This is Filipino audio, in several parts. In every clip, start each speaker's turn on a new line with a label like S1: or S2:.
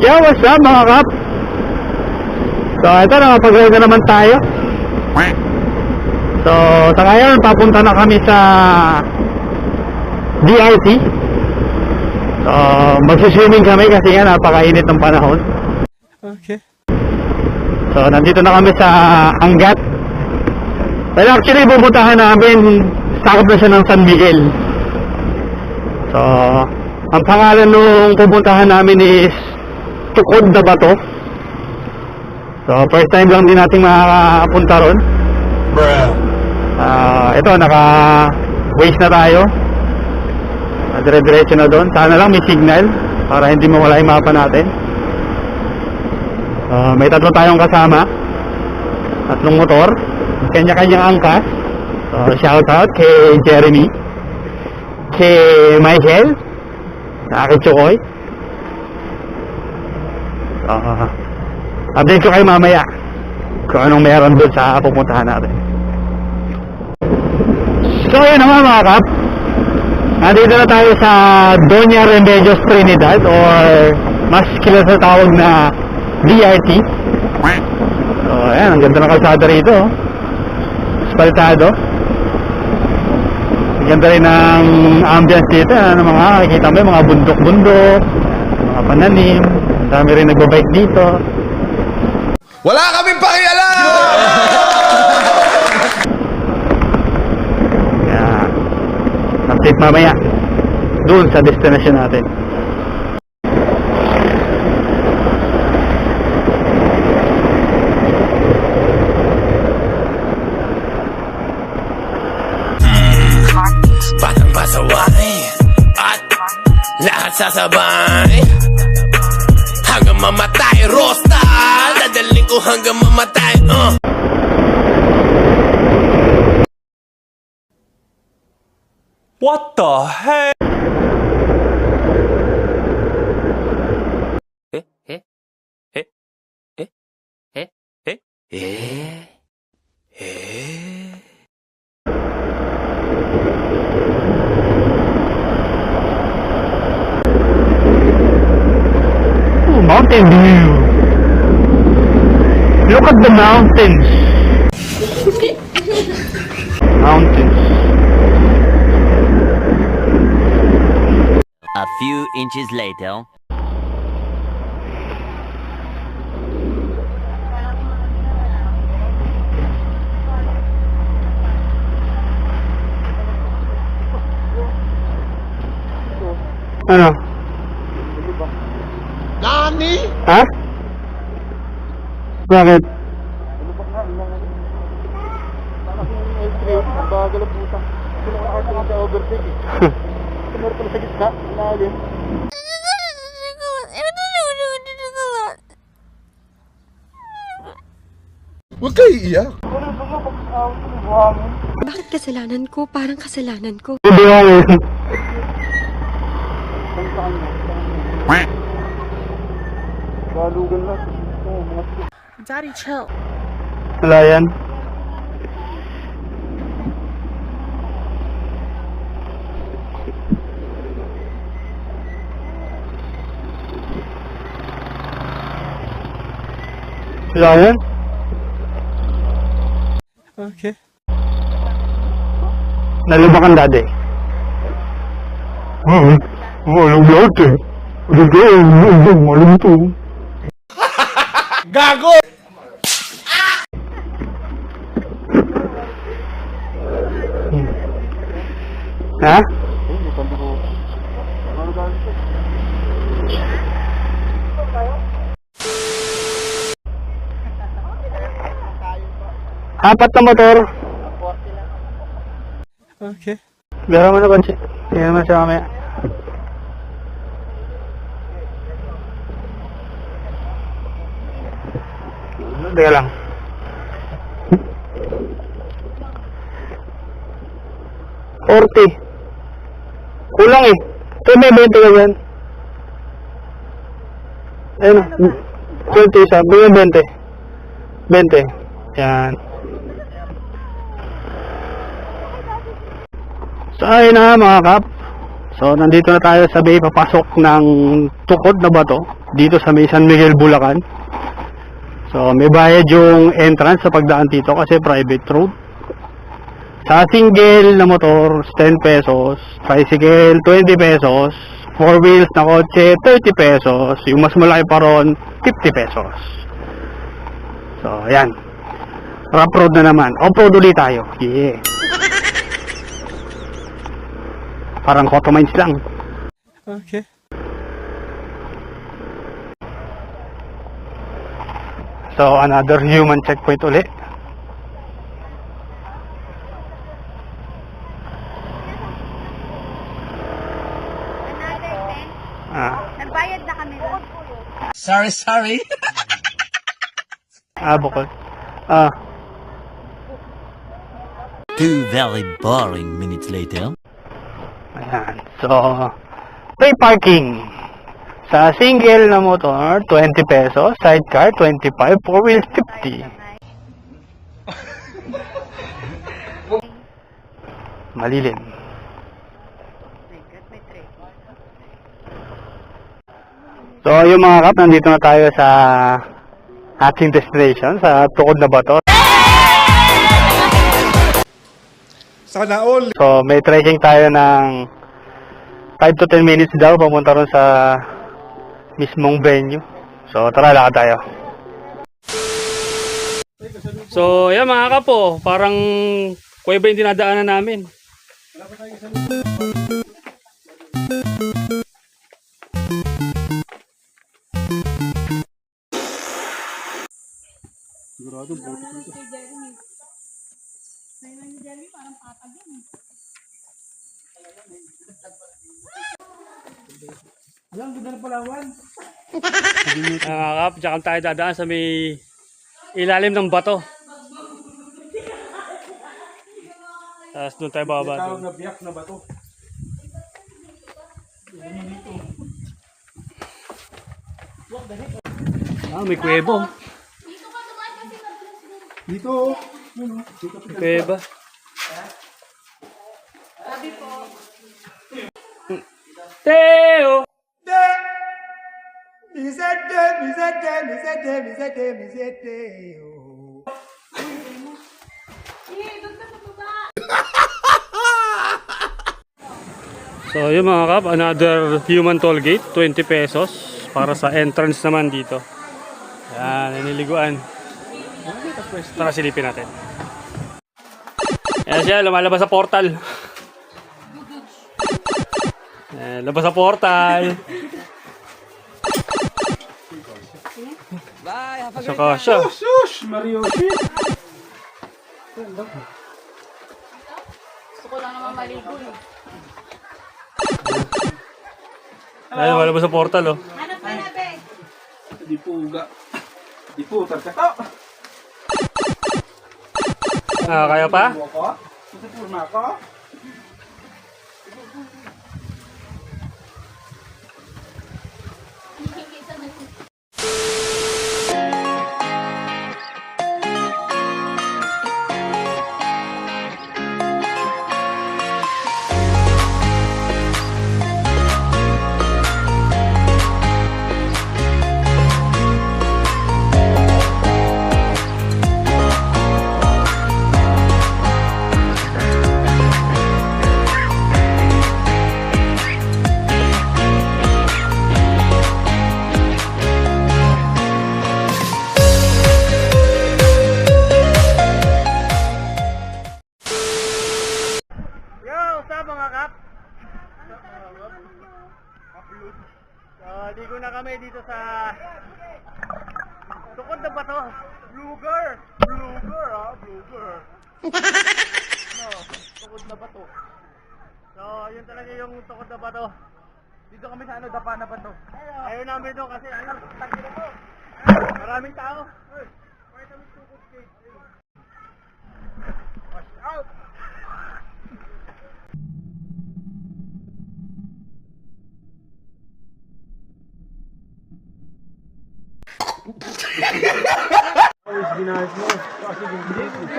S1: Yo, what's up mga kap? So ito, nakapag-ride na naman tayo. So sa ngayon, papunta na kami sa DRT. So magsiswimming kami kasi nga napakainit ng panahon.
S2: Okay.
S1: So nandito na kami sa Angat. Pero actually pupuntahan namin, sakop na siya ng San Miguel. So ang pangalan nung pupuntahan namin is Tukod na Bato. So first time lang din natin makapunta ron. Ito, naka-waste na tayo. Dire-diretso na doon. Sana lang may signal para hindi mawala yung mapa natin. May tatlo tayong kasama. Tatlong motor. Kanya-kanyang angkas. So shout out kay Jeremy, kay Michael, sa akin Chokoy. Update ko kayo mamaya kung anong meron doon sa pupuntahan natin. So yun naman mga kap, nandito na tayo sa Doña Remedios Trinidad, or mas kilala sa tawag na DRT. So ayan, ang ganda ng kalsada rito, aspaltado. Ang ganda rin ng ambience dito, ano, mga nakikita mo yung mga bundok-bundok, mga pananim. Ang dami rin nagbabike dito.
S2: Wala kaming pakialam!
S1: Kaya update mamaya doon sa destination natin.
S3: Batang pasaway at lahat sasabay hanggang mamatay. Rosta, dadaling ko hanggang mamatay.
S2: What the heck?
S1: Mountain view. Look at the mountains. Mountains.
S4: A few inches later.
S1: Ano?
S2: Nani?
S1: Ha? Bakit?
S2: Huwag kayo iiyak.
S5: Bakit kasalanan ko? Parang kasalanan ko.
S1: Hindi ako eh.
S5: Daddy, chill.
S1: Wala yan. Wala yan.
S2: Okay.
S1: Nalubakan dati. Walang lahat eh. Walang to.
S2: Gago!
S1: Ha? Apat na motor.
S2: Okay.
S1: Bira mo na ba siya? Tingnan mo siya mamaya. Teka lang. $40. Kulang eh. Ito may 20 ka dyan. Ayun o. 20 isa. Bigyan 20. 20. Yan. So ayun na mga kap. So nandito na tayo sa bay papasok ng Tukod na Bato dito sa may San Miguel, Bulacan. So may bayad yung entrance sa pagdaan dito kasi private road. Sa single na motor 10 pesos, tricycle 20 pesos, 4 wheels na kotse 30 pesos, yung mas malaki pa ron 50 pesos. So ayan, rough road na naman, off-road ulit tayo. Yeah, parang Cotto Mines lang.
S2: Okay.
S1: So another human checkpoint ulit.
S6: Nagbayad na kami doon.
S3: Sorry.
S1: Bukod.
S4: 2 very boring minutes later.
S1: Ayan. So, free parking. Sa single na motor, 20 pesos. Sidecar, 25. 4 wheels, 50. Malilim. So, yung mga kap, nandito na tayo sa ating destination, sa Tukod na Bato.
S2: Sana all.
S1: So, may trekking tayo ng 5 to 10 minutes daw papunta ron sa mismong venue. So, tara, lakad tayo.
S7: So, yan mga kapo, parang kuweba yung dinadaanan namin. Mga kap, dyan tayo dadaan sa may ilalim ng bato. Tapos doon tayo bababa.
S2: Tawag na biyak na bato.
S7: May kuwebo.
S2: Dito.
S7: May kuweba. Teo! So yun mga kap, another human toll gate, 20 pesos para sa entrance naman dito. Yan, naniliguan. Tara silipin natin. Yan siya, lumalabas sa portal. Yan, labas sa portal. Saka siya.
S2: Shush! Mario shit!
S7: Ay, lumalabas sa portal oh.
S6: Hanap ka na, be.
S2: Di puga. Di putar ka to.
S7: Kaya pa?
S2: Ito purma ako.
S1: Ligo na kami dito sa Tukod na Bato. Bluger, bluger. No, Tukod na Bato. So, yun talaga yung Tukod na Bato. Dito kami sa dapa na bato. Ayaw namin doon kasi takira ko. Maraming tao. Kaya kami Tukod Gate. Watch out!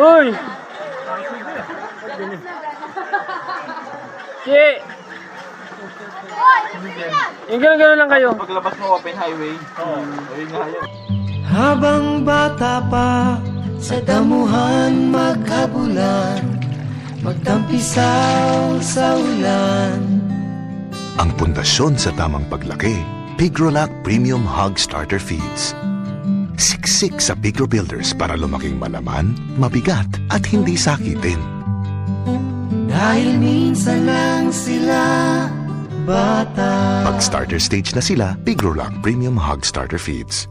S7: Uy! Che! Yung gano'n lang kayo.
S2: Paglabas mo open highway. Ayun nga yun.
S3: Habang bata pa, sa damuhan magkabulan, magtampisaw sa ulan.
S8: Ang pundasyon sa tamang paglaki, Pigrolac Premium Hog Starter Feeds. Siksik sa Pigro Builders para lumaking malaman, mabigat at hindi sakitin.
S3: Dahil minsan lang sila bata.
S8: Pag starter stage na sila, Pigrolac Premium Hog Starter Feeds.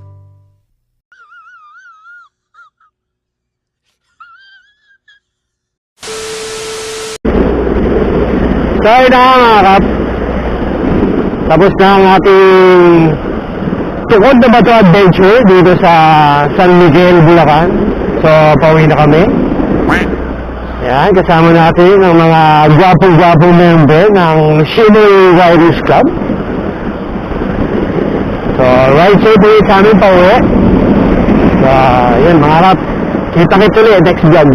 S1: So yun na nga mga kap. Tapos na ang ating tukod na bato adventure dito sa San Miguel, Bulacan. So pauwi na kami. Yan, kasama natin ang mga gwapong-gwapong member ng Shimmer Riders Club. So ride safe ulit sa amin pauwi. So yun mga kap. Kita-kita ulit next vlog.